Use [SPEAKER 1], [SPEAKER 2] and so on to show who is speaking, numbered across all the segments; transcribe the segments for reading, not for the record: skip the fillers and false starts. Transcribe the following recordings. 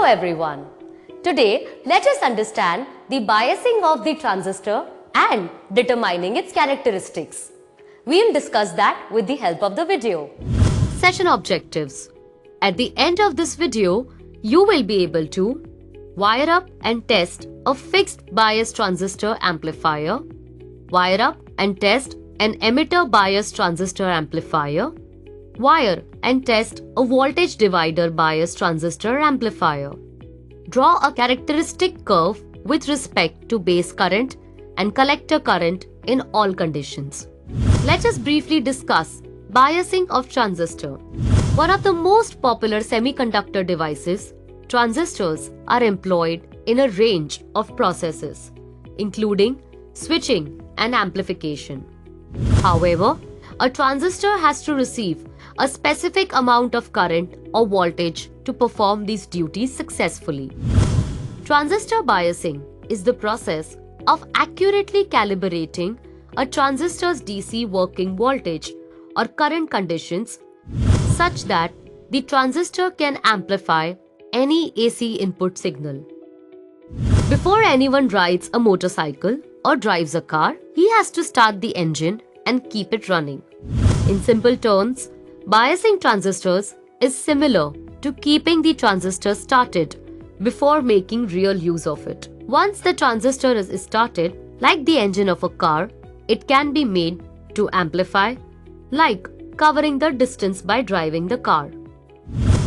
[SPEAKER 1] everyone. Today, let us understand the biasing of the transistor and determining its characteristics. We will discuss that with the help of the video. Session objectives. At the end of this video, you will be able to wire up and test a fixed bias transistor amplifier, wire up and test an emitter bias transistor amplifier, wire and test a voltage divider bias transistor amplifier. Draw a characteristic curve with respect to base current and collector current in all conditions. Let us briefly discuss biasing of transistor. One of the most popular semiconductor devices, transistors are employed in a range of processes, including switching and amplification. However, a transistor has to receive a specific amount of current or voltage to perform these duties successfully. Transistor biasing is the process of accurately calibrating a transistor's DC working voltage or current conditions such that the transistor can amplify any AC input signal. Before anyone rides a motorcycle or drives a car, he has to start the engine and keep it running. In simple terms, biasing transistors is similar to keeping the transistor started before making real use of it. Once the transistor is started, like the engine of a car, it can be made to amplify, like covering the distance by driving the car.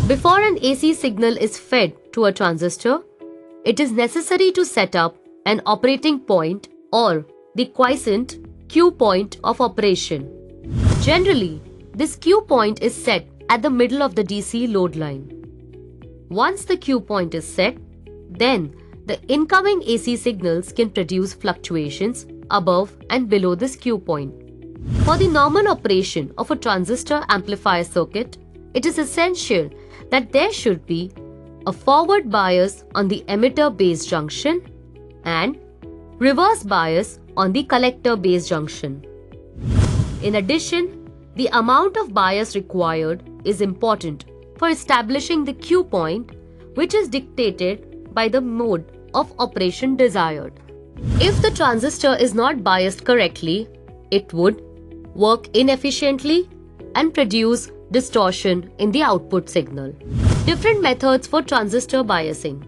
[SPEAKER 1] Before an AC signal is fed to a transistor, it is necessary to set up an operating point or the quiescent Q point of operation. Generally, this Q point is set at the middle of the DC load line. Once the Q point is set, then the incoming AC signals can produce fluctuations above and below this Q point. For the normal operation of a transistor amplifier circuit, it is essential that there should be a forward bias on the emitter base junction and reverse bias on the collector base junction. In addition, the amount of bias required is important for establishing the Q point, which is dictated by the mode of operation desired. If the transistor is not biased correctly, it would work inefficiently and produce distortion in the output signal. Different methods for transistor biasing.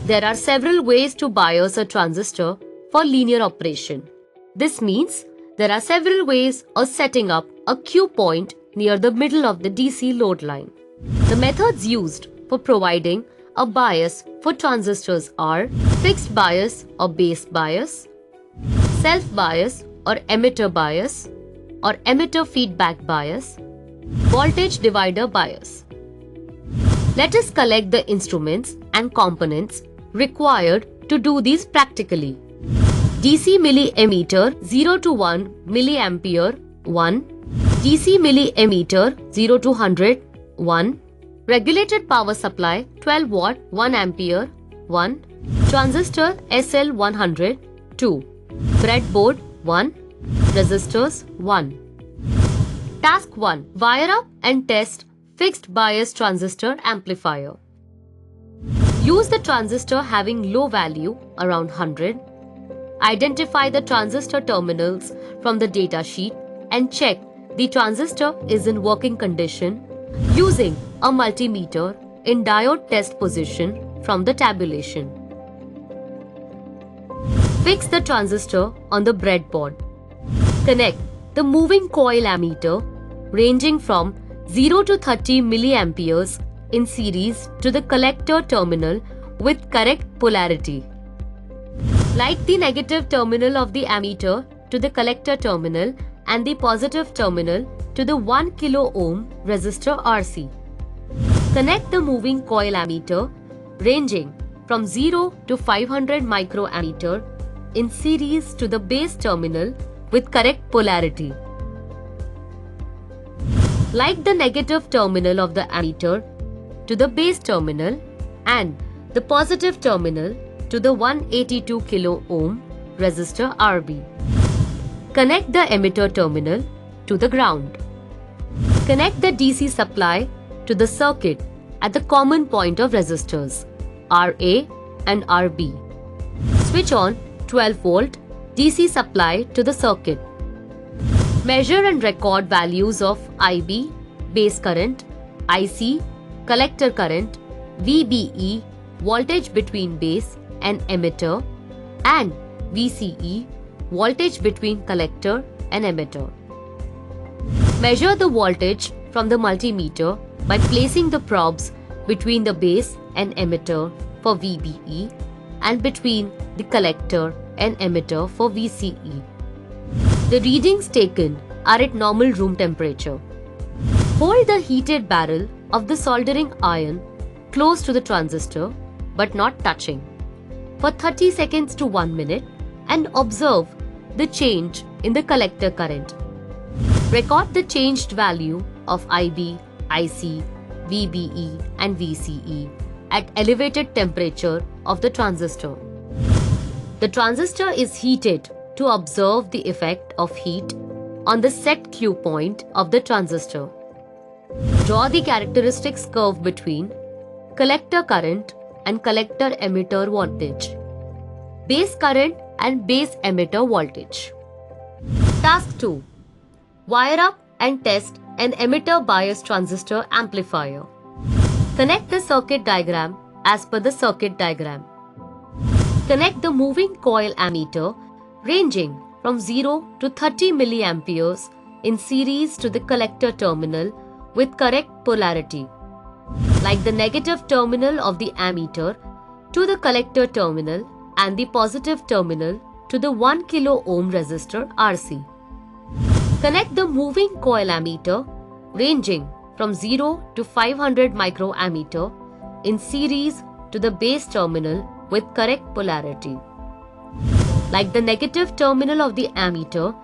[SPEAKER 1] There are several ways to bias a transistor for linear operation. This means there are several ways of setting up a Q point near the middle of the DC load line. The methods used for providing a bias for transistors are fixed bias or base bias, self-bias or emitter bias, or emitter feedback bias, voltage divider bias. Let us collect the instruments and components required to do these practically. DC milliammeter 0 to 1 milliampere 1, DC milliammeter 0 to 100 1, regulated power supply 12 watt 1 ampere 1, transistor SL100 2, breadboard 1, resistors 1. Task 1. Wire up and test fixed bias transistor amplifier. Use the transistor having low value around 100. Identify the transistor terminals from the datasheet and check the transistor is in working condition using a multimeter in diode test position from the tabulation. Fix the transistor on the breadboard. Connect the moving coil ammeter ranging from 0 to 30 milliamperes in series to the collector terminal with correct polarity. Light the negative terminal of the ammeter to the collector terminal and the positive terminal to the 1 kilo ohm resistor RC. Connect the moving coil ammeter ranging from 0 to 500 microammeter in series to the base terminal with correct polarity. Light the negative terminal of the ammeter to the base terminal and the positive terminal to the 182 kilo ohm resistor RB. Connect the emitter terminal to the ground. Connect the DC supply to the circuit at the common point of resistors. RA and RB. Switch on 12 volt DC supply to the circuit. Measure and record values of IB, base current, IC, collector current, VBE, voltage between base and emitter, and VCE, voltage between collector and emitter. Measure the voltage from the multimeter by placing the probes between the base and emitter for VBE and between the collector and emitter for VCE. The readings taken are at normal room temperature. Hold the heated barrel of the soldering iron close to the transistor but not touching for 30 seconds to 1 minute and observe the change in the collector current. Record the changed value of IB, IC, VBE and VCE at elevated temperature of the transistor. The transistor is heated to observe the effect of heat on the set Q point of the transistor. Draw the characteristics curve between collector current and collector emitter voltage, base current and base emitter voltage. Task 2. Wire up and test an emitter bias transistor amplifier. Connect the circuit diagram as per the circuit diagram. Connect the moving coil ammeter ranging from 0 to 30 milliamperes in series to the collector terminal with correct polarity, like the negative terminal of the ammeter to the collector terminal and the positive terminal to the 1 kilo ohm resistor RC. Connect the moving coil ammeter ranging from 0 to 500 microammeter in series to the base terminal with correct polarity, like the negative terminal of the ammeter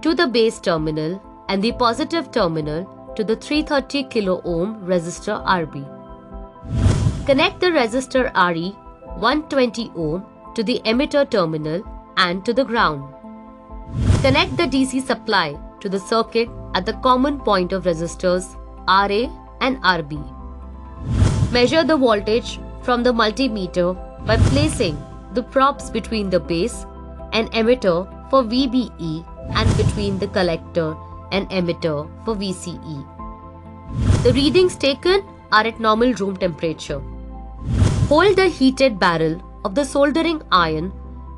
[SPEAKER 1] to the base terminal and the positive terminal to the 330 kilo ohm resistor RB. Connect the resistor RE 120 ohm to the emitter terminal and to the ground. Connect the DC supply to the circuit at the common point of resistors RA and RB. Measure the voltage from the multimeter by placing the probes between the base and emitter for VBE and between the collector and emitter for VCE. The readings taken are at normal room temperature. Hold the heated barrel of the soldering iron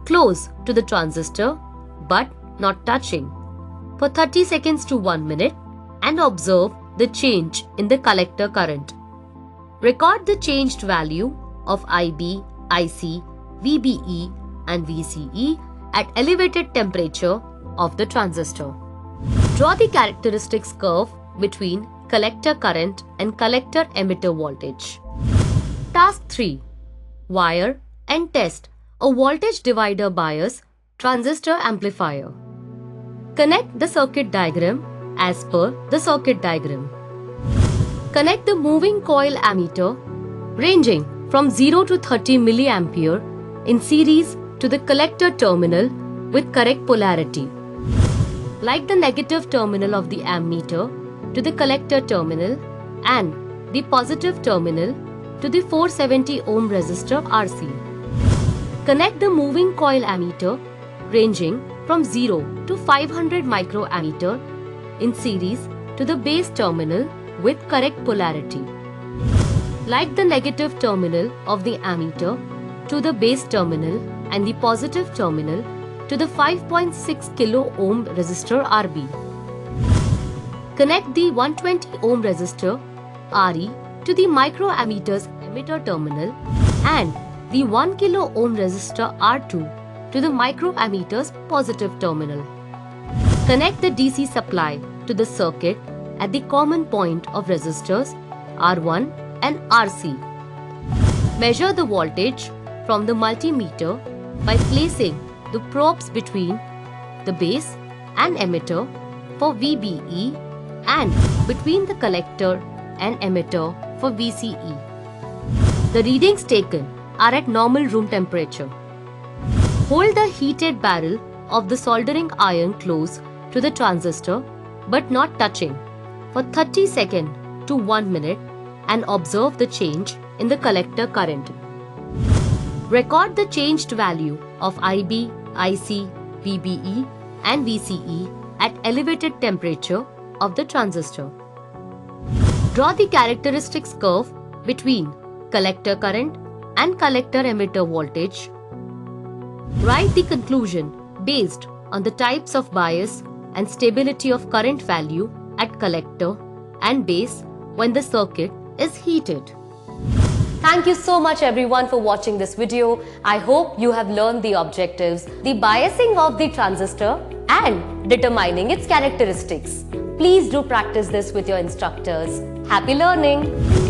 [SPEAKER 1] close to the transistor but not touching for 30 seconds to 1 minute and observe the change in the collector current. Record the changed value of IB, IC, VBE and VCE at elevated temperature of the transistor. Draw the characteristics curve between collector current and collector emitter voltage. Task 3. Wire and test a voltage divider bias transistor amplifier. Connect the circuit diagram as per the circuit diagram. Connect the moving coil ammeter ranging from 0 to 30 milliampere in series to the collector terminal with correct polarity, like the negative terminal of the ammeter to the collector terminal and the positive terminal to the 470 ohm resistor RC. Connect the moving coil ammeter ranging from 0 to 500 microammeter in series to the base terminal with correct polarity, like the negative terminal of the ammeter to the base terminal and the positive terminal to the 5.6 kilo ohm resistor RB. Connect the 120 ohm resistor RE to the microammeter's emitter terminal and the 1 kilo ohm resistor R2 to the microammeter's positive terminal. Connect the DC supply to the circuit at the common point of resistors R1 and RC. Measure the voltage from the multimeter by placing the probes between the base and emitter for VBE and between the collector and emitter for VCE. The readings taken are at normal room temperature. Hold the heated barrel of the soldering iron close to the transistor but not touching for 30 seconds to 1 minute and observe the change in the collector current. Record the changed value of IB, IC, VBE and VCE at elevated temperature of the transistor. Draw the characteristics curve between collector current and collector emitter voltage. Write the conclusion based on the types of bias and stability of current value at collector and base when the circuit is heated. Thank you so much everyone for watching this video. I hope you have learned the objectives, the biasing of the transistor and determining its characteristics. Please do practice this with your instructors. Happy learning!